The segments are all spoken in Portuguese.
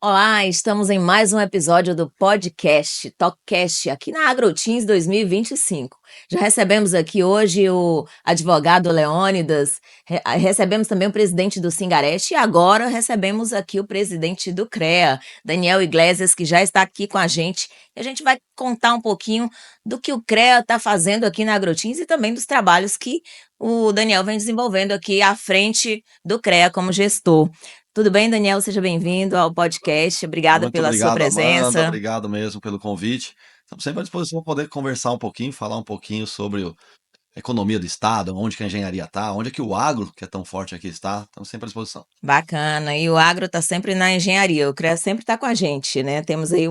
Olá, estamos em mais um episódio do podcast TalkCast, aqui na AgroTeams 2025. Já recebemos aqui hoje o advogado Leônidas, recebemos também o presidente do Singareste e agora recebemos aqui o presidente do CREA, Daniel Iglesias, que já está aqui com a gente. E a gente vai contar um pouquinho do que o CREA está fazendo aqui na AgroTeams e também dos trabalhos que o Daniel vem desenvolvendo aqui à frente do CREA como gestor. Tudo bem, Daniel? Seja bem-vindo ao podcast. Obrigada Muito pela sua obrigado, Amanda. presença. Obrigado mesmo pelo convite. Estamos sempre à disposição para poder conversar um pouquinho, falar um pouquinho sobre a economia do Estado, onde que a engenharia está, onde é que o agro, que é tão forte aqui, está. Estamos sempre à disposição. Bacana. E o agro está sempre na engenharia. O CREA sempre está com a gente, né? Temos aí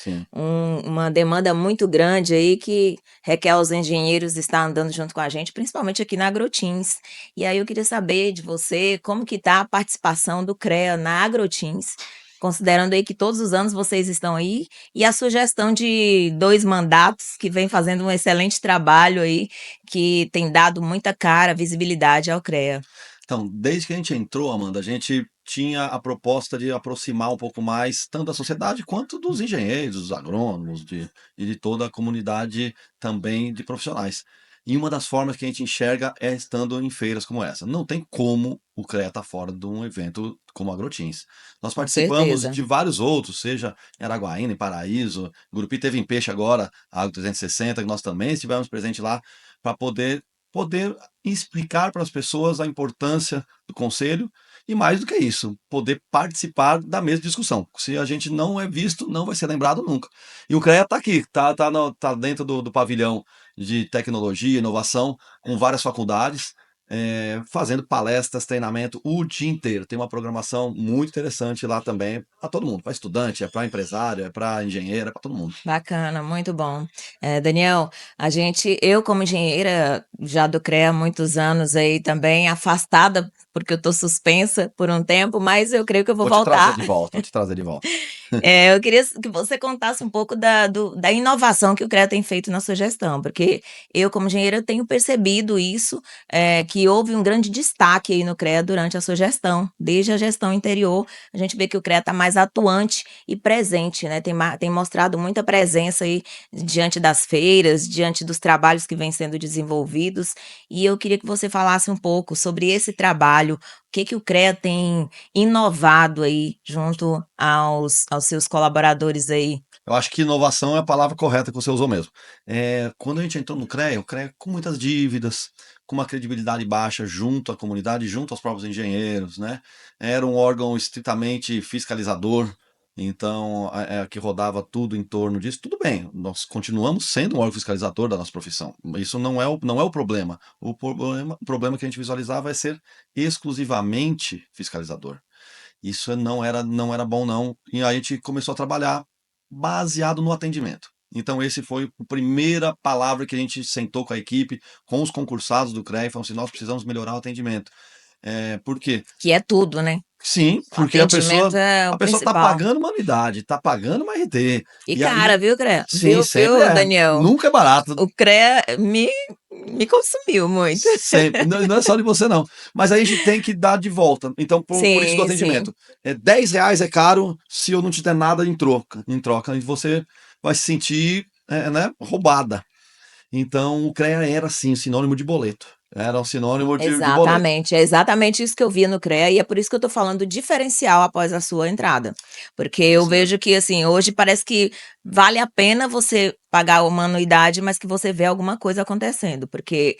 Sim. uma demanda muito grande aí que requer os engenheiros estar andando junto com a gente, principalmente aqui na AgroTeams. E aí eu queria saber de você como que está a participação do CREA na AgroTeams, considerando aí que todos os anos vocês estão aí, e a sugestão de 2 mandatos que vem fazendo um excelente trabalho aí, que tem dado muita cara, visibilidade ao CREA. Então, desde que a gente entrou, Amanda, a gente tinha a proposta de aproximar um pouco mais tanto da sociedade quanto dos engenheiros, dos agrônomos e de toda a comunidade também de profissionais. E uma das formas que a gente enxerga é estando em feiras como essa. Não tem como o CREA estar fora de um evento como a AgroTeams. Nós Com participamos certeza. de vários outros, seja em Araguaína, em Paraíso, o Grupi teve em Peixe agora, a Agro 360, que nós também estivemos presentes lá, para poder explicar para as pessoas a importância do conselho e, mais do que isso, poder participar da mesma discussão. Se a gente não é visto, não vai ser lembrado nunca. E o CREA está aqui, está dentro do pavilhão de tecnologia e inovação, com várias faculdades, fazendo palestras, treinamento o dia inteiro. Tem uma programação muito interessante lá também, para todo mundo, para estudante, é para empresário, é para engenheiro, é para todo mundo. Bacana, muito bom. Daniel, eu como engenheira já do CREA há muitos anos aí também, afastada, porque eu estou suspensa por um tempo, mas eu creio que eu vou Vou te trazer voltar. de volta, vou te trazer de volta. Eu queria que você contasse um pouco da inovação que o CREA tem feito na sua gestão, porque eu, como engenheira, tenho percebido isso, que houve um grande destaque aí no CREA durante a sua gestão. Desde a gestão anterior, a gente vê que o CREA está mais atuante e presente, né? Tem mostrado muita presença aí diante das feiras, diante dos trabalhos que vêm sendo desenvolvidos. E eu queria que você falasse um pouco sobre esse trabalho, o que o CREA tem inovado aí junto aos seus colaboradores aí. Eu acho que inovação é a palavra correta que você usou mesmo. Quando a gente entrou no CREA, o CREA com muitas dívidas, com uma credibilidade baixa junto à comunidade, junto aos próprios engenheiros, né? Era um órgão estritamente fiscalizador, então que rodava tudo em torno disso. Tudo bem, nós continuamos sendo um órgão fiscalizador da nossa profissão. Isso não é o problema. O problema que a gente visualizava é ser exclusivamente fiscalizador. Isso não era bom não, e aí a gente começou a trabalhar baseado no atendimento. Então esse foi a primeira palavra que a gente sentou com a equipe, com os concursados do CREA e falou assim: "Nós precisamos melhorar o atendimento". Por quê? Que é tudo, né? Sim, O porque a atendimento pessoa é o a pessoa tá principal. pagando uma anuidade, tá pagando uma RT, E e aí cara, viu, CREA? sim, sempre Viu, é, Daniel? nunca é barato. O CREA me consumiu muito. Sempre, não é só de você não. Mas aí a gente tem que dar de volta. Então, por isso do Sim, sim. atendimento. R$ 10 é caro se eu não te der nada em troca, e você vai se sentir, né, roubada. Então, o CREA era sim sinônimo de boleto. Era um sinônimo de boleto. Exatamente, é exatamente isso que eu via no CREA e é por isso que eu estou falando do diferencial após a sua entrada. Porque É eu isso mesmo. vejo que, assim, hoje parece que vale a pena você pagar uma anuidade, mas que você vê alguma coisa acontecendo. Porque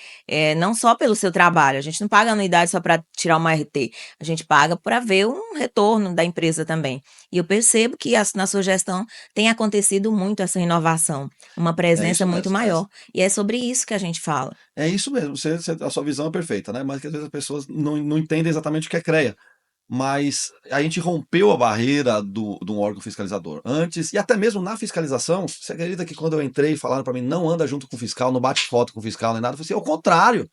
não só pelo seu trabalho, a gente não paga anuidade só para tirar uma RT, a gente paga para ver um retorno da empresa também. E eu percebo que na sua gestão tem acontecido muito essa inovação, uma É presença isso muito mesmo. maior. E é sobre isso que a gente fala. É isso mesmo. A sua visão é perfeita, né? Mas que às vezes as pessoas não entendem exatamente o que é CREA. Mas a gente rompeu a barreira de um órgão fiscalizador. Antes, e até mesmo na fiscalização, você acredita que quando eu entrei, falaram para mim, não anda junto com o fiscal, não bate foto com o fiscal, nem nada. Eu falei assim, ao contrário,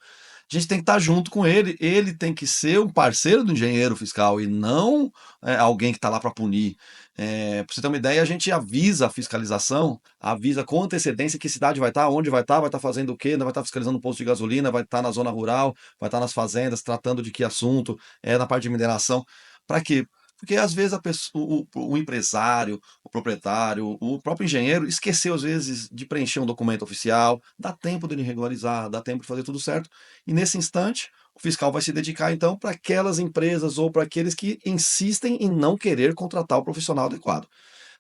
a gente tem que estar junto com ele tem que ser um parceiro do engenheiro fiscal e não alguém que está lá para punir. Para você ter uma ideia, a gente avisa a fiscalização, avisa com antecedência que cidade vai estar, onde vai estar fazendo o quê, vai estar fiscalizando um posto de gasolina, vai estar na zona rural, vai estar nas fazendas, tratando de que assunto, na parte de mineração. Para quê? Porque às vezes o empresário, o proprietário, o próprio engenheiro esqueceu às vezes de preencher um documento oficial, dá tempo dele regularizar, dá tempo de fazer tudo certo, e nesse instante o fiscal vai se dedicar então para aquelas empresas ou para aqueles que insistem em não querer contratar o profissional adequado.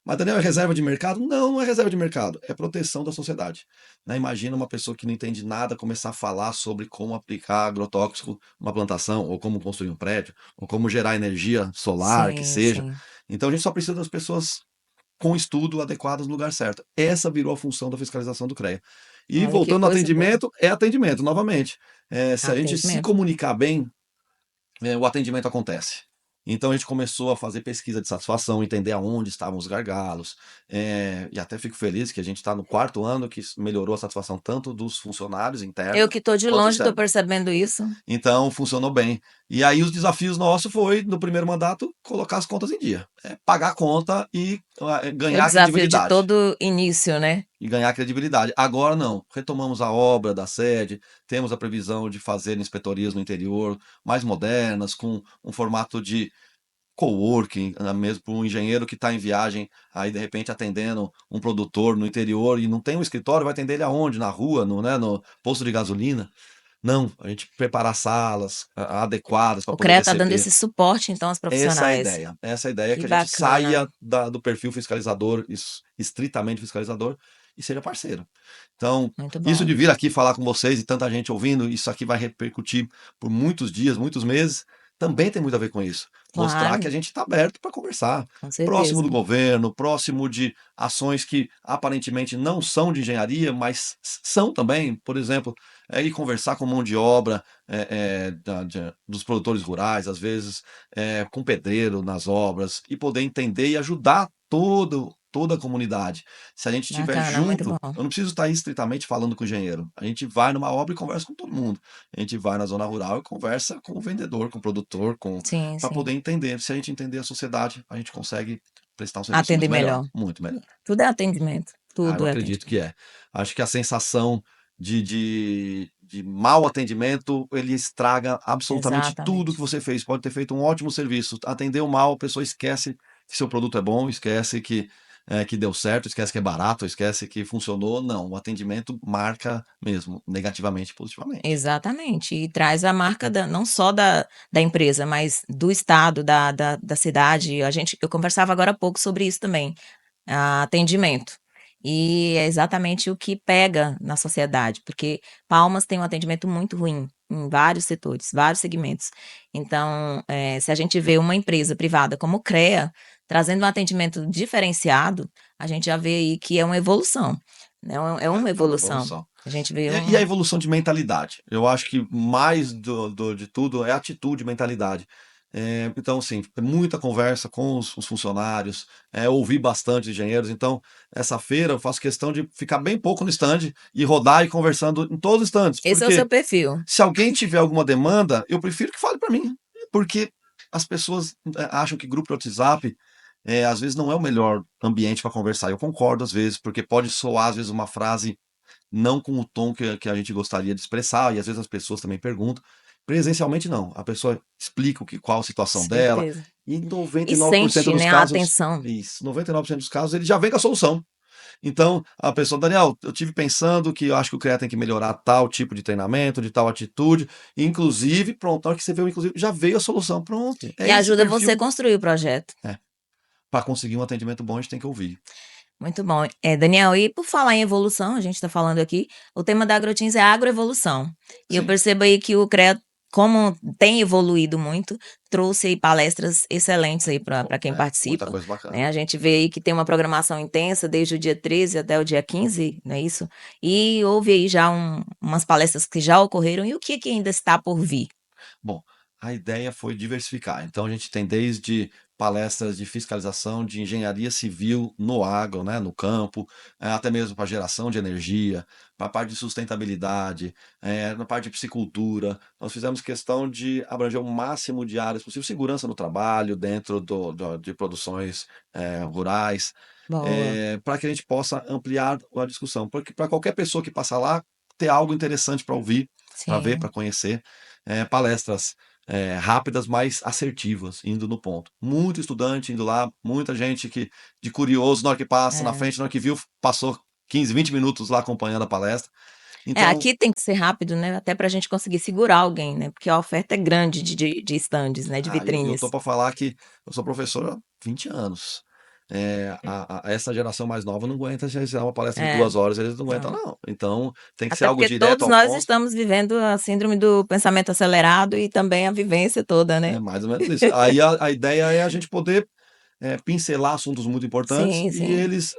Mas, Daniel, é reserva de mercado? Não, não é reserva de mercado, é proteção da sociedade. Né? Imagina uma pessoa que não entende nada começar a falar sobre como aplicar agrotóxico numa plantação, ou como construir um prédio, ou como gerar energia solar, que Sim, seja. sim. Então a gente só precisa das pessoas com estudo adequado no lugar certo. Essa virou a função da fiscalização do CREA. E Olha que voltando ao coisa boa. atendimento, é atendimento, novamente. Se a gente se Atendimento. comunicar bem, o atendimento acontece. Então a gente começou a fazer pesquisa de satisfação, entender aonde estavam os gargalos, e até fico feliz que a gente está no quarto ano que melhorou a satisfação tanto dos funcionários Eu internos que estou de quanto longe estou externos. percebendo isso. Então funcionou bem. E aí os desafios nossos foi, no primeiro mandato, colocar as contas em dia. Pagar a conta e É o ganhar desafio de credibilidade. todo início, né? E ganhar credibilidade. Agora não, retomamos a obra da sede, temos a previsão de fazer inspetorias no interior mais modernas, com um formato de coworking, mesmo para um engenheiro que está em viagem, aí de repente atendendo um produtor no interior e não tem um escritório, vai atender ele aonde? Na rua, no, né, no posto de gasolina? Não, a gente preparar salas adequadas para O poder CREA está dando receber. esse suporte, então, aos profissionais. Essa é a ideia Que que a gente bacana. saia do perfil fiscalizador, estritamente fiscalizador, e seja parceiro. Então, Muito isso bom. de vir aqui falar com vocês e tanta gente ouvindo, isso aqui vai repercutir por muitos dias, muitos meses, também tem muito a ver com isso. Mostrar que Claro, a gente está aberto para conversar. com Próximo certeza. do governo, próximo de ações que aparentemente não são de engenharia, mas são também. Por exemplo, ir conversar com mão de obra dos produtores rurais, às vezes com pedreiro nas obras, e poder entender e ajudar toda a comunidade. Se a gente estiver Bacana, muito junto, bom. eu não preciso estar estritamente falando com o engenheiro. A gente vai numa obra e conversa com todo mundo. A gente vai na zona rural e conversa com o vendedor, com o produtor, Sim, para sim. poder entender. Se a gente entender a sociedade, a gente consegue prestar um serviço Atender muito melhor, melhor. muito melhor. Tudo é atendimento. Eu Tudo é acredito que atendimento. é. Acho que a sensação de mau atendimento, ele estraga absolutamente tudo que Exatamente. você fez. Pode ter feito um ótimo serviço, atendeu mal, a pessoa esquece que seu produto é bom, esquece que deu certo, esquece que é barato, esquece que funcionou. Não, o atendimento marca mesmo, negativamente e positivamente. Exatamente. E traz a marca não só da empresa, mas do estado, da cidade. Eu conversava agora há pouco sobre isso também. Atendimento. E é exatamente o que pega na sociedade, porque Palmas tem um atendimento muito ruim em vários setores, vários segmentos. Então, se a gente vê uma empresa privada como o CREA trazendo um atendimento diferenciado, a gente já vê aí que é uma evolução, né? É uma É uma evolução. evolução. A gente vê E a evolução de mentalidade. Eu acho que mais de tudo é atitude e mentalidade. Então, assim, muita conversa com os funcionários, ouvir bastante engenheiros. Então, essa feira eu faço questão de ficar bem pouco no stand e rodar e conversando em todos os stands. esse é o Porque seu perfil. se alguém tiver alguma demanda, eu prefiro que fale para mim. Porque as pessoas acham que grupo de WhatsApp às vezes não é o melhor ambiente para conversar. Eu concordo às vezes, porque pode soar às vezes uma frase não com o tom que a gente gostaria de expressar, e às vezes as pessoas também perguntam. Presencialmente não, a pessoa explica qual a situação dela, Certeza. e em E 99% sente, dos né, a casos, atenção. isso, 99% dos casos ele já vem com a solução. Então, a pessoa, Daniel, eu tive pensando que eu acho que o CREA tem que melhorar tal tipo de treinamento, de tal atitude, inclusive, pronto, na hora que você veio, inclusive, já veio a solução, pronto, é E esse ajuda você a perfil. construir o projeto. Para conseguir um atendimento bom, a gente tem que ouvir. Muito bom. Daniel, e por falar em evolução, a gente está falando aqui, o tema da AgroTeams é agroevolução. E eu Sim, percebo aí que o CREA, como tem evoluído muito, trouxe aí palestras excelentes aí para quem muita participa, coisa bacana. né? A gente vê aí que tem uma programação intensa desde o dia 13 até o dia 15, não é isso? E houve aí já umas palestras que já ocorreram e o que ainda está por vir? Bom, a ideia foi diversificar. Então a gente tem desde palestras de fiscalização de engenharia civil no agro, né, no campo, até mesmo para geração de energia, para a parte de sustentabilidade, na parte de piscicultura. Nós fizemos questão de abranger o máximo de áreas possível, segurança no trabalho, dentro de produções rurais, Boa. para que a gente possa ampliar a discussão. Porque para qualquer pessoa que passar lá, ter algo interessante para ouvir, para ver, para Sim. conhecer palestras. rápidas, mas assertivas, indo no ponto. Muito estudante indo lá, muita gente que de curioso, na hora que passa na É. frente, na hora que viu, passou 15, 20 minutos lá acompanhando a palestra. Então, Aqui tem que ser rápido, né, até pra gente conseguir segurar alguém, né, porque a oferta é grande de estandes, né, de eu tô vitrines. para falar que eu sou professor há 20 anos. Essa geração mais nova não aguenta se fizer uma palestra de É, 2 horas, eles não aguentam não. não. Então, tem que ser Até algo porque direto todos ao nós ponto. estamos vivendo a síndrome do pensamento acelerado e também a vivência toda, né. É mais ou menos isso. Aí a ideia é a gente poder pincelar assuntos muito importantes Sim, e sim. eles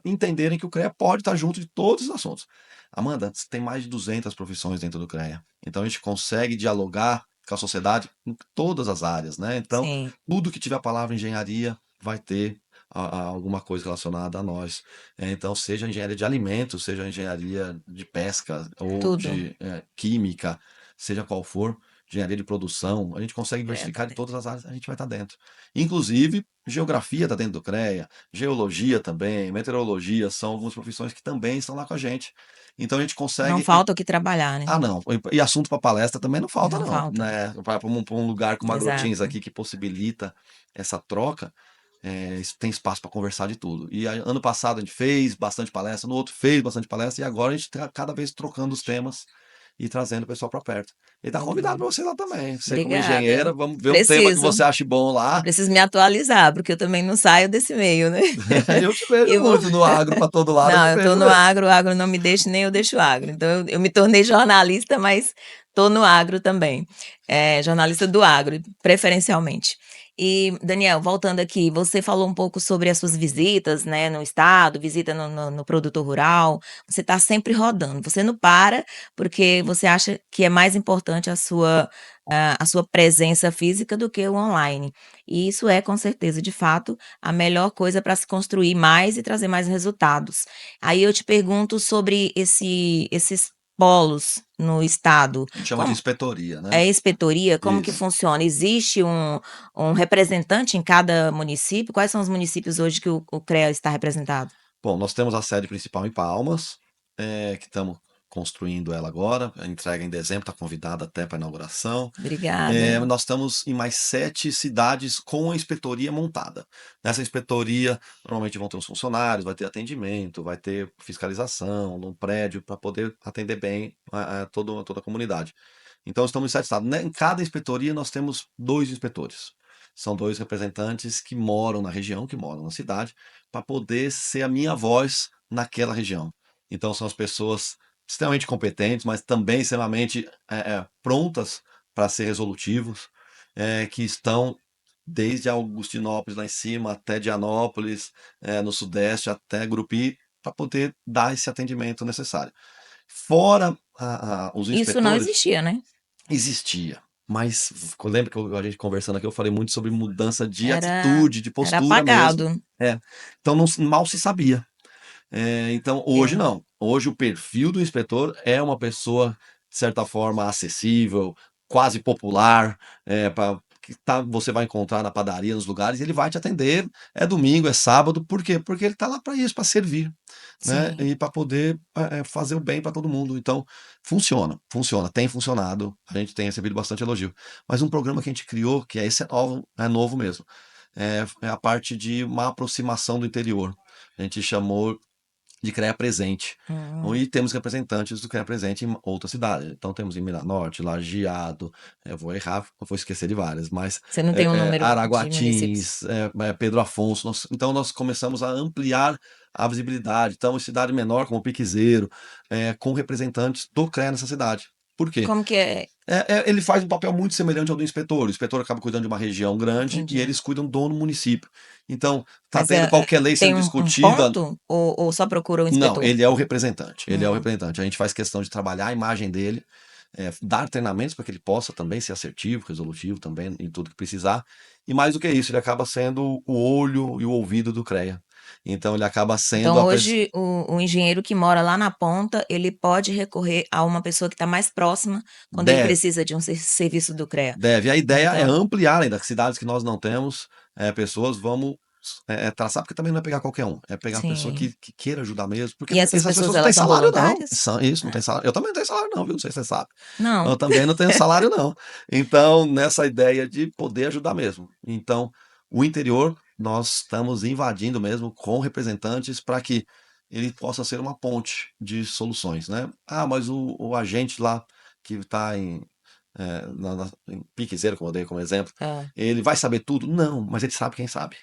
entenderem que o CREA pode estar junto de todos os assuntos. Amanda, tem mais de 200 profissões dentro do CREA. Então a gente consegue dialogar com a sociedade em todas as áreas, né? Então, Sim, tudo que tiver a palavra engenharia vai ter alguma coisa relacionada a nós. Então, seja engenharia de alimentos, seja engenharia de pesca ou tudo. de química, seja qual for, engenharia de produção, a gente consegue CREA tá diversificar em dentro. todas as áreas, a gente vai estar dentro. Inclusive, geografia está dentro do CREA, geologia também, meteorologia, são algumas profissões que também estão lá com a gente. Então a gente Não consegue. falta o que trabalhar, né. Não, e assunto para palestra também não falta, Não não. falta. Né? Para um lugar como a Agrotins Exato. aqui que possibilita essa troca, tem espaço para conversar de tudo. E ano passado a gente fez bastante palestra, no outro fez bastante palestra, e agora a gente está cada vez trocando os temas e trazendo o pessoal para perto. E tá convidado Legal. para você lá também. Você, como engenheira, Obrigada. vamos ver um tema que Preciso. você ache bom lá. Preciso me atualizar, porque eu também não saio desse meio, né. Eu te vejo E vou muito no agro para todo lado, eu Não, te eu tô vejo no mesmo. agro, o agro não me deixa, nem eu deixo o agro. Então eu me tornei jornalista, mas tô no agro também. Jornalista do agro, preferencialmente. E, Daniel, voltando aqui, você falou um pouco sobre as suas visitas, né, no estado, visita no produtor rural. Você está sempre rodando, você não para, porque você acha que é mais importante a sua presença física do que o online. E isso é, com certeza, de fato, a melhor coisa para se construir mais e trazer mais resultados. Aí eu te pergunto sobre esses polos no estado. A gente chama de Como inspetoria, né? é inspetoria? Como que Isso. funciona? Existe um representante em cada município? Quais são os municípios hoje que o CREA está representado? Bom, nós temos a sede principal em Palmas, que estamos construindo ela agora. A entrega em dezembro, está convidada até para a inauguração. Obrigada. Nós estamos em mais 7 cidades com a inspetoria montada. Nessa inspetoria, normalmente vão ter os funcionários, vai ter atendimento, vai ter fiscalização no prédio para poder atender bem toda a comunidade. Então, estamos em 7 estados. Em cada inspetoria, nós temos 2 inspetores. São 2 representantes que moram na região, que moram na cidade, para poder ser a minha voz naquela região. Então, são as pessoas extremamente competentes, mas também extremamente prontas para ser resolutivos, que estão desde Augustinópolis lá em cima até Dianópolis, no sudeste, até Grupi, para poder dar esse atendimento necessário. Fora os Isso não inspetores, existia, né? existia. Mas lembra que a gente conversando aqui, eu falei muito sobre mudança de Era, atitude, de era postura mesmo. apagado. É. Então mal se sabia. Então, hoje É. não. Hoje o perfil do inspetor é uma pessoa, de certa forma, acessível, quase popular, que você vai encontrar na padaria, nos lugares, e ele vai te atender. É domingo, é sábado, por quê? Porque ele está lá para isso, para servir, né? Sim. E para poder fazer o bem para todo mundo. Então, funciona, tem funcionado. A gente tem recebido bastante elogio. Mas um programa que a gente criou, que esse é novo mesmo, é a parte de uma aproximação do interior. A gente chamou de CREA Presente. Hum. E temos representantes do CREA Presente em outras cidades. Então temos em Miranorte, Lajeado, eu vou errar, eu vou esquecer de várias, mas Você não tem um número de municípios? Araguatins, Pedro Afonso. Então nós começamos a ampliar a visibilidade. Então, em cidade menor, como Piquezeiro, com representantes do CREA nessa cidade. Por quê? Como que é? Ele faz um papel muito semelhante ao do inspetor. O inspetor acaba cuidando de uma região grande e Entendi. eles cuidam do município. Então, tá Mas tendo qualquer lei tem sendo um discutida. ponto ou só procura o Não, inspetor? ele é o representante. Ele é o Hum. representante. A gente faz questão de trabalhar a imagem dele, dar treinamentos para que ele possa também ser assertivo, resolutivo também em tudo que precisar. E mais do que isso, ele acaba sendo o olho e o ouvido do CREA. Então ele acaba sendo Então a pessoa. hoje o engenheiro que mora lá na ponta, ele pode recorrer a uma pessoa que está mais próxima, quando ele Deve, precisa de um serviço do CREA. deve. A ideia é Então ampliar ainda. Cidades que nós não temos pessoas, vamos traçar, porque também não é pegar qualquer um, é pegar a pessoa Sim. que queira ajudar mesmo, porque E essas essas pessoas, pessoas não têm elas são salário não, voluntárias? isso, não Ah, tem salário, eu também não tenho salário não, viu, não sei se você sabe. não. Eu também não tenho salário não. Então, nessa ideia de poder ajudar mesmo. Então, o interior, nós estamos invadindo mesmo com representantes para que ele possa ser uma ponte de soluções, né. Ah, mas o agente lá que está em Piquezeiro, como eu dei como exemplo, Hã. ele vai saber tudo? Não, mas ele sabe quem sabe.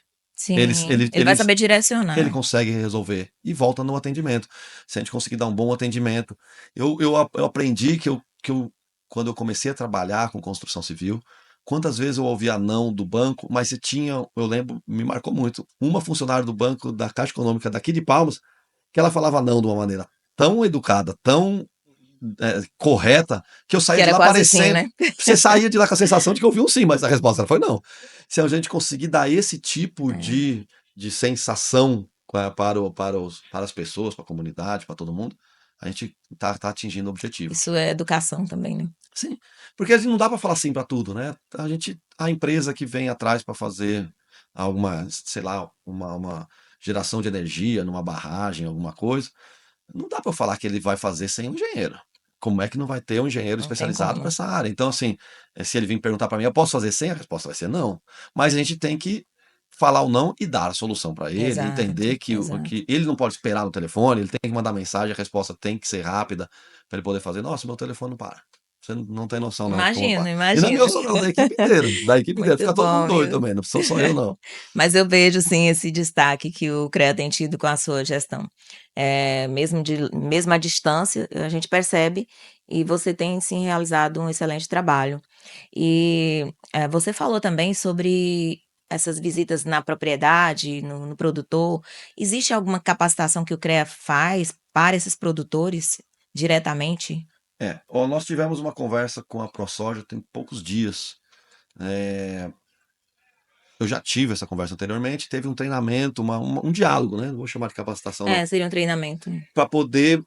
Eles Sim, ele ele vai eles saber ele direcionar. consegue resolver e volta no atendimento. Se a gente conseguir dar um bom atendimento, eu aprendi que eu quando eu comecei a trabalhar com construção civil, quantas vezes eu ouvia não do banco, mas se tinha, eu lembro, me marcou muito, uma funcionária do banco da Caixa Econômica daqui de Palmas, que ela falava não de uma maneira tão educada, tão correta, que eu Que saía de era lá quase sim, parecendo. né? Você saía de lá com a sensação de que ouviu um sim, mas a resposta foi não. Se a gente conseguir dar esse tipo É, de sensação para as pessoas, para a comunidade, para todo mundo, a gente tá atingindo o objetivo. isso é educação também, né. Sim, porque a gente não dá para falar sim para tudo, né? A empresa que vem atrás para fazer alguma, sei lá, uma geração de energia numa barragem, alguma coisa, não dá para falar que ele vai fazer sem um engenheiro. Como é que não vai ter um engenheiro Não tem especializado para como. essa área? Então, assim, se ele vir perguntar para mim, eu posso fazer sem? A resposta vai ser não. Mas a gente tem que falar o não e dar a solução para ele, Exato, entender que exato. ele não pode esperar no telefone, ele tem que mandar mensagem, a resposta tem que ser rápida para ele poder fazer. Nossa, meu telefone não para. Você não tem noção não de como Imagino, para. E não é imagino. meu só não, da equipe inteira, da equipe inteira. Muito Fica todo mundo bom, doido viu. também, não sou só eu não. Mas eu vejo sim esse destaque que o CREA tem tido com a sua gestão. Mesmo à distância, a gente percebe, e você tem sim realizado um excelente trabalho. E, você falou também sobre essas visitas na propriedade, no produtor. Existe alguma capacitação que o CREA faz para esses produtores diretamente? Ó, nós tivemos uma conversa com a ProSoja tem poucos dias. eh, Eu já tive essa conversa anteriormente, teve um treinamento, um diálogo, né? Não vou chamar de capacitação, não. É, seria um treinamento. Para poder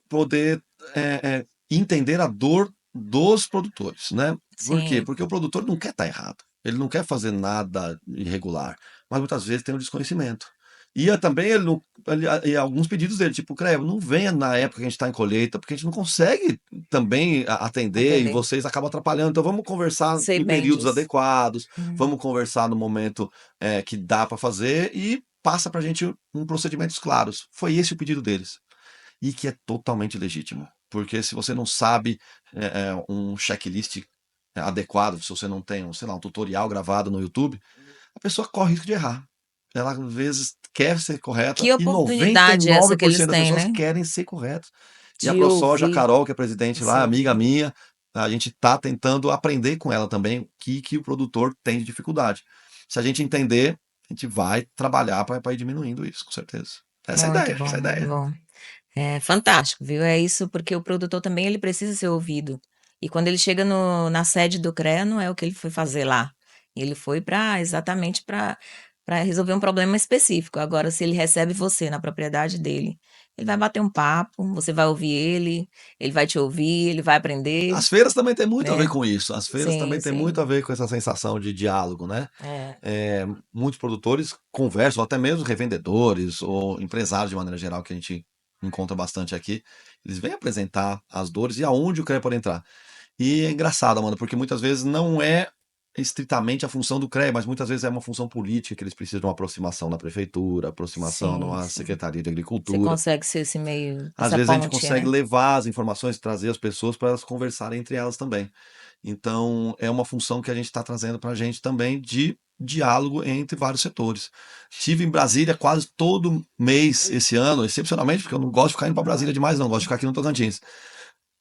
entender a dor dos produtores, né? Por quê? Sim, Porque o produtor não quer estar errado. Ele não quer fazer nada irregular, mas muitas vezes tem um desconhecimento. Também ele não, e alguns pedidos dele, tipo, CREA, não venha na época que a gente está em colheita, porque a gente não consegue também atender e atender. vocês acabam atrapalhando. Então vamos conversar Sei em bem períodos disso. adequados, Hum. vamos conversar no momento que dá para fazer e passa para a gente um procedimentos claros. Foi esse o pedido deles e que é totalmente legítimo. Porque se você não sabe um checklist adequado, se você não tem, sei lá, um tutorial gravado no YouTube, a pessoa corre risco de errar. Ela às vezes quer ser correta Que e oportunidade essa que 99% eles das têm, pessoas né, querem ser corretas. E a de ProSoja, a ouvir Carol, que é presidente e lá, ser amiga ouvido. minha, a gente está tentando aprender com ela também o que o produtor tem de dificuldade. Se a gente entender, a gente vai trabalhar para ir diminuindo isso, com certeza. Essa é a Muito ideia, bom, essa é a muito ideia. bom. É fantástico, viu. É isso, porque o produtor também ele precisa ser ouvido. E quando ele chega no na sede do CREA, não é o que ele foi fazer lá. Ele foi para exatamente para resolver um problema específico. Agora, se ele recebe você na propriedade dele, ele vai bater um papo, você vai ouvir ele vai te ouvir, ele vai aprender, As feiras também têm muito a ver né. com isso. As feiras Sim, também têm muito sim. a ver com essa sensação de diálogo, né? É. Muitos produtores conversam, ou até mesmo revendedores ou empresários de maneira geral, que a gente encontra bastante aqui. Eles vêm apresentar as dores e aonde o CREA pode entrar. E é engraçado, Amanda, porque muitas vezes não é estritamente a função do CREA, mas muitas vezes é uma função política que eles precisam de uma aproximação na prefeitura, aproximação Sim, numa sim. secretaria de Você agricultura. consegue ser esse meio Às essa vezes a gente ponte, consegue né. levar as informações, trazer as pessoas para elas conversarem entre elas também. Então, é uma função que a gente está trazendo para a gente também de diálogo entre vários setores. Tive em Brasília quase todo mês esse ano, excepcionalmente, porque eu não gosto de ficar indo para Brasília demais, não, gosto de ficar aqui no Tocantins,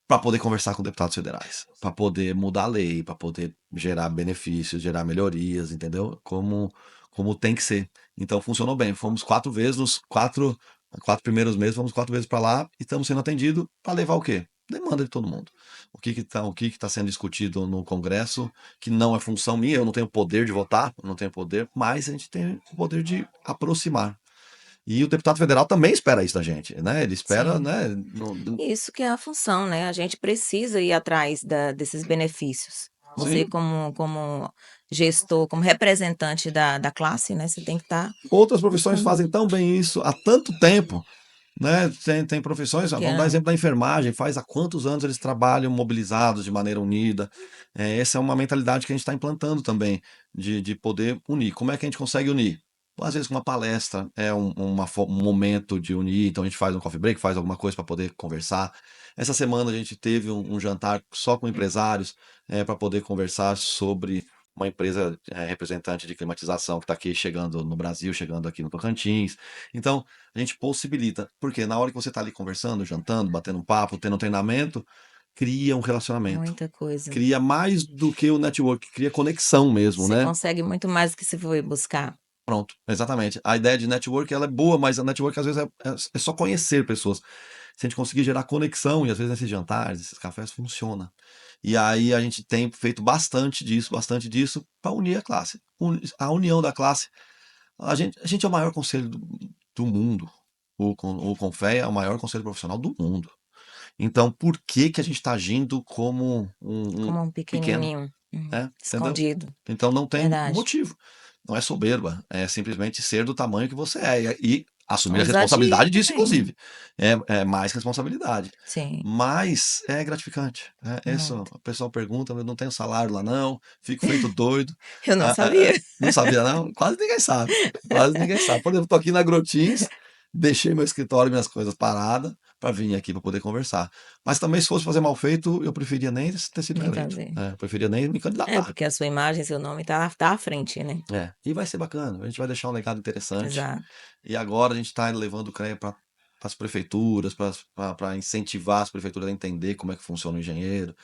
para poder conversar com deputados federais, para poder mudar a lei, para poder gerar benefícios, gerar melhorias, entendeu? Como tem que ser. Então funcionou bem. Fomos 4 vezes, nos quatro primeiros meses, fomos 4 vezes para lá e estamos sendo atendidos para levar o quê? Demanda de todo mundo. O que que tá sendo discutido no Congresso, que não é função minha, eu não tenho poder de votar, eu não tenho poder, mas a gente tem o poder de aproximar. E o deputado federal também espera isso da gente, né? Ele espera, Sim. né? Isso que é a função, né, a gente precisa ir atrás desses benefícios. Você Sim. como gestor, como representante da classe, né, você tem que estar Outras profissões buscando fazem tão bem isso há tanto tempo, né? Tem profissões, que vamos dar exemplo da enfermagem, faz há quantos anos eles trabalham mobilizados de maneira unida. Essa é uma mentalidade que a gente está implantando também, de poder unir. Como é que a gente consegue unir? Às vezes, uma palestra é um momento de unir, então a gente faz um coffee break, faz alguma coisa para poder conversar. Essa semana a gente teve um jantar só com empresários para poder conversar sobre uma empresa representante de climatização que está aqui chegando no Brasil, chegando aqui no Tocantins. Então, a gente possibilita, porque na hora que você está ali conversando, jantando, batendo um papo, tendo um treinamento, cria um relacionamento. muita coisa. Cria mais do que o network, cria conexão mesmo, Você né? consegue muito mais do que você foi buscar. Pronto, exatamente. A ideia de network ela é boa, mas a network às vezes é só conhecer pessoas. Se a gente conseguir gerar conexão, e às vezes nesses jantares, esses cafés, funciona. E aí a gente tem feito bastante disso, para unir a classe. A união da classe. A gente é o maior conselho do mundo. O Confea é o maior conselho profissional do mundo. Então, por que que a gente está agindo como um Como um pequeno, pequenininho, né? Entendeu? escondido, Então não tem verdade. motivo. Não é soberba, é simplesmente ser do tamanho que você é e assumir a Ousadia responsabilidade disso, também, né. inclusive. É mais responsabilidade. Sim, Mas é gratificante, né? Isso, muito. o pessoal pergunta, eu não tenho salário lá não, fico feito doido. Eu não sabia. Não sabia não? Quase ninguém sabe. Quase ninguém sabe. Por exemplo, estou aqui na Grotins, deixei meu escritório e minhas coisas paradas para vir aqui para poder conversar. Mas também, se fosse fazer mal feito, eu preferia nem ter sido Nem eleito. fazer. Eu preferia nem me É, candidatar. porque a sua imagem, seu nome tá à frente, né. E vai ser bacana, a gente vai deixar um legado interessante. Exato. E agora a gente está levando o CREA para as prefeituras, para incentivar as prefeituras a entender como é que funciona o engenheiro,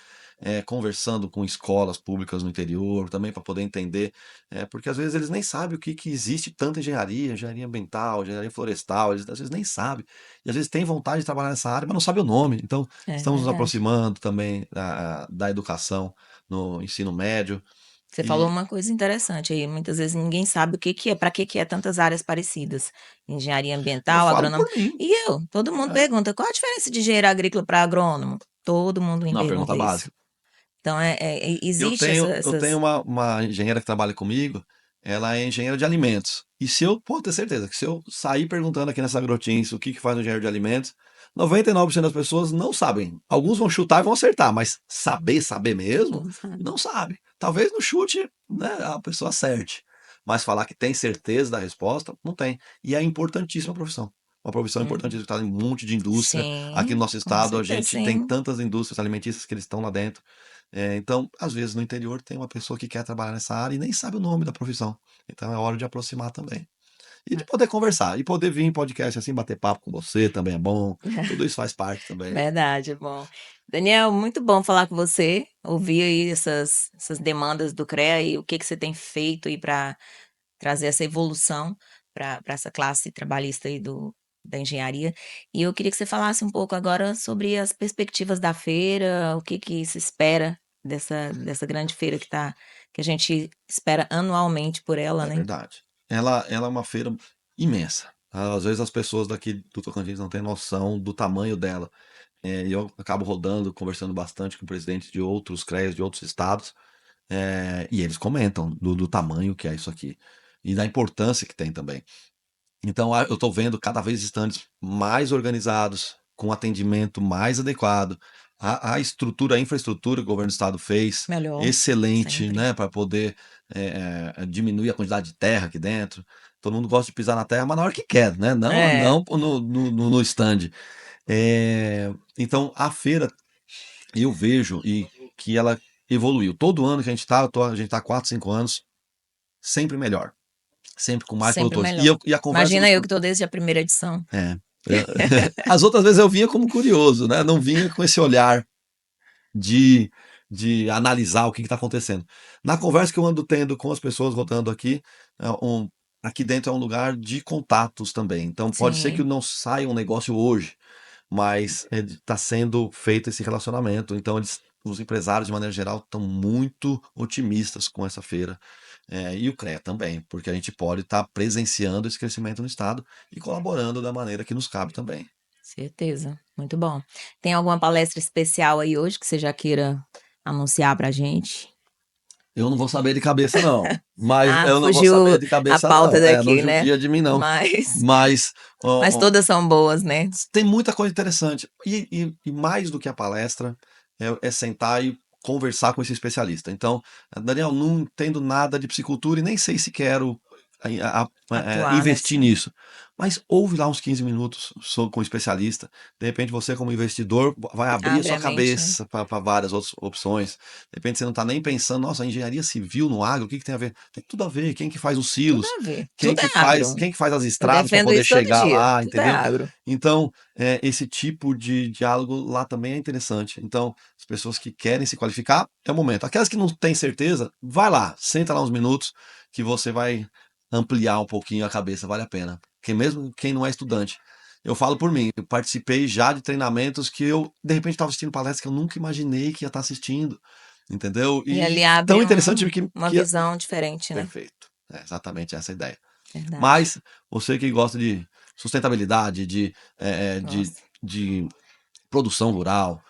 conversando com escolas públicas no interior, também para poder entender, porque às vezes eles nem sabem o que, que existe tanta engenharia, engenharia ambiental, engenharia florestal, eles às vezes nem sabem. E às vezes tem vontade de trabalhar nessa área, mas não sabe o nome. Então, É estamos nos verdade. aproximando também da educação no ensino médio. Você falou E uma coisa interessante aí, muitas vezes ninguém sabe o que que é, para que é tantas áreas parecidas, engenharia eu ambiental, falo agrônomo. por mim. E todo mundo É, pergunta: "Qual a diferença de engenheiro agrícola para agrônomo?". Todo mundo me uma pergunta pergunta isso. básica. Então Eu existe tenho, eu tenho essas uma engenheira que trabalha comigo, ela é engenheira de alimentos. E se eu, pode ter certeza, que se eu sair perguntando aqui nessa Grotins o que que faz um engenheiro de alimentos, 99% das pessoas não sabem. Alguns vão chutar e vão acertar, mas saber mesmo, não sabe. não sabe. Talvez no chute, né, a pessoa acerte. Mas falar que tem certeza da resposta, não tem. E é importantíssima a profissão. Uma profissão Uhum. importantíssima, está em um monte de indústria. Aqui no Sim, nosso com estado, a certeza, gente tem sim. tantas indústrias alimentícias que eles estão lá dentro. Então, às vezes no interior tem uma pessoa que quer trabalhar nessa área e nem sabe o nome da profissão. Então é hora de aproximar também. E de poder conversar, e poder vir em podcast assim, bater papo com você também é bom. Tudo isso faz parte também. Verdade, bom. Daniel, muito bom falar com você, ouvir aí essas demandas do CREA e o que que você tem feito aí para trazer essa evolução para essa classe trabalhista aí da engenharia. E eu queria que você falasse um pouco agora sobre as perspectivas da feira, o que que se espera dessa grande feira que a gente espera anualmente por ela, É né. verdade. Ela é uma feira imensa. Às vezes as pessoas daqui do Tocantins não têm noção do tamanho dela. E eu acabo rodando, conversando bastante com presidentes de outros CREAs de outros estados, e eles comentam do tamanho que é isso aqui. E da importância que tem também. Então, eu estou vendo cada vez estandes mais organizados, com atendimento mais adequado. A estrutura, a infraestrutura que o governo do estado fez, Melhor, excelente, sempre. né, para poder diminuir a quantidade de terra aqui dentro. Todo mundo gosta de pisar na terra, mas na hora que quer, né? Não, É, não no stand. Então, a feira, eu vejo que ela evoluiu. Todo ano que a gente está, a gente está há 4, 5 anos, sempre melhor, sempre com mais sempre produtores. melhor. E a conversa Imagina dos eu que estou desde a primeira edição. É. Eu as outras vezes eu vinha como curioso, né, não vinha com esse olhar de analisar o que está acontecendo. Na conversa que eu ando tendo com as pessoas rodando aqui, é aqui dentro é um lugar de contatos também, então pode ser que Sim, não saia um negócio hoje, mas está sendo feito esse relacionamento, então os empresários de maneira geral estão muito otimistas com essa feira, e o CREA também, porque a gente pode estar presenciando esse crescimento no estado e colaborando da maneira que nos cabe também. certeza. Muito bom. Tem alguma palestra especial aí hoje que você já queira anunciar pra gente? Eu não vou saber de cabeça, não. Mas Ah, eu não vou fugiu saber de a cabeça, pauta não. Não daqui, né. judia de mim, não. Mas Mas mas ó, todas são boas, né. tem muita coisa interessante. E mais do que a palestra, é sentar e conversar com esse especialista. Então, Daniel, não entendo nada de psicultura e nem sei se quero Atuar investir nessa nisso. Mas ouve lá uns 15 minutos com o especialista. De repente, você, como investidor, vai abrir a abre sua a mente, né. cabeça para várias outras opções. De repente, você não está nem pensando, nossa, engenharia civil no agro, o que que tem a ver? Tem tudo a ver. Quem que faz os Tudo silos? a ver, tudo é agro. Quem que faz as Eu estradas para defendo poder isso todo chegar dia, lá, tudo é entendeu? agro. Então, esse tipo de diálogo lá também é interessante. Então, as pessoas que querem se qualificar, é o momento. Aquelas que não têm certeza, vai lá, senta lá uns minutos, que você vai ampliar um pouquinho a cabeça, vale a pena. Porque mesmo quem não é estudante, eu falo por mim, eu participei já de treinamentos que eu, de repente, estava assistindo palestras que eu nunca imaginei que ia estar assistindo, entendeu? E ali E tão abre interessante uma visão diferente, né. perfeito. É exatamente essa a ideia. Verdade. Mas você que gosta de sustentabilidade, Nossa, de produção rural,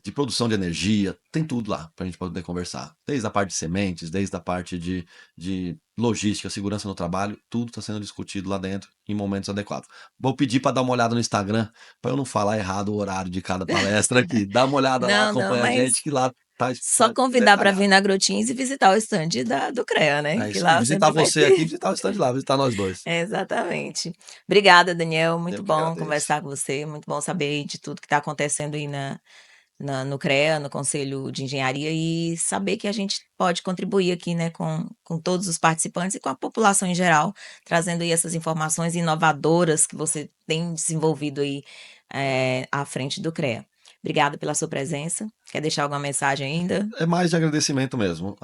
de produção de energia, tem tudo lá para a gente poder conversar. Desde a parte de sementes, desde a parte de logística, segurança no trabalho, tudo está sendo discutido lá dentro em momentos adequados. Vou pedir para dar uma olhada no Instagram, para eu não falar errado o horário de cada palestra aqui. Dá uma olhada lá, não, não, acompanha a gente, mas que lá só tá convidar para vir detalhado. na Agrotins e visitar o estande do CREA, né, É que isso aí. lá Visitar sempre vai você aqui, ter. visitar o stand lá, visitar nós dois. Exatamente. Obrigada, Daniel, muito Eu que bom agradeço. conversar com você, muito bom saber aí de tudo que está acontecendo aí no CREA, no Conselho de Engenharia, e saber que a gente pode contribuir aqui, né, com todos os participantes e com a população em geral, trazendo aí essas informações inovadoras que você tem desenvolvido aí, à frente do CREA. Obrigada pela sua presença. Quer deixar alguma mensagem ainda? É mais de agradecimento mesmo.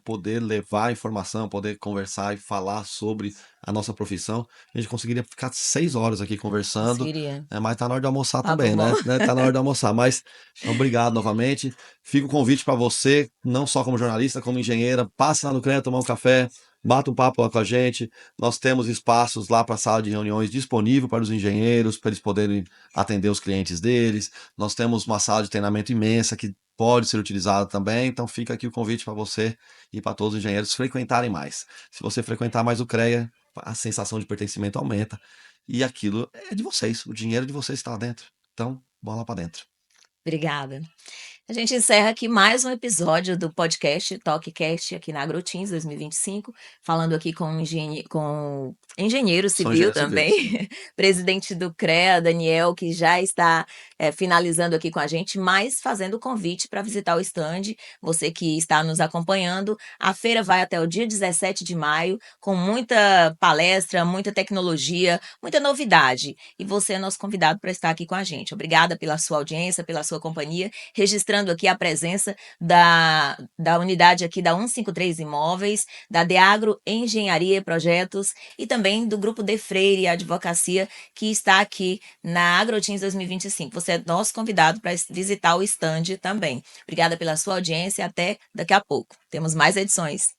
Poder levar a informação, poder conversar e falar sobre a nossa profissão. A gente conseguiria ficar 6 horas aqui conversando, Conseguiria. mas tá na hora de almoçar Papo também, bom. né? Tá na hora de almoçar. Mas obrigado novamente. Fica o convite para você, não só como jornalista, como engenheira, passe lá no CREA tomar um café, bata um papo lá com a gente. Nós temos espaços lá para a sala de reuniões disponível para os engenheiros, para eles poderem atender os clientes deles. Nós temos uma sala de treinamento imensa que pode ser utilizada também, então fica aqui o convite para você e para todos os engenheiros frequentarem mais. Se você frequentar mais o CREA, a sensação de pertencimento aumenta e aquilo é de vocês, o dinheiro de vocês está lá dentro. Então, bola para dentro. Obrigada. A gente encerra aqui mais um episódio do podcast TalkCast aqui na Agrotins 2025, falando aqui com engenheiro São civil engenheiros civis. também, presidente do CREA, Daniel, que já está finalizando aqui com a gente, mas fazendo o convite para visitar o stand. Você que está nos acompanhando, a feira vai até o dia 17 de maio, com muita palestra, muita tecnologia, muita novidade. E você é nosso convidado para estar aqui com a gente. Obrigada pela sua audiência, pela sua companhia, registrando aqui a presença da unidade aqui da 153 Imóveis, da Deagro Engenharia e Projetos e também do Grupo De Freire Advocacia, que está aqui na Agrotins 2025. Você é nosso convidado para visitar o stand também. Obrigada pela sua audiência e até daqui a pouco. Temos mais edições.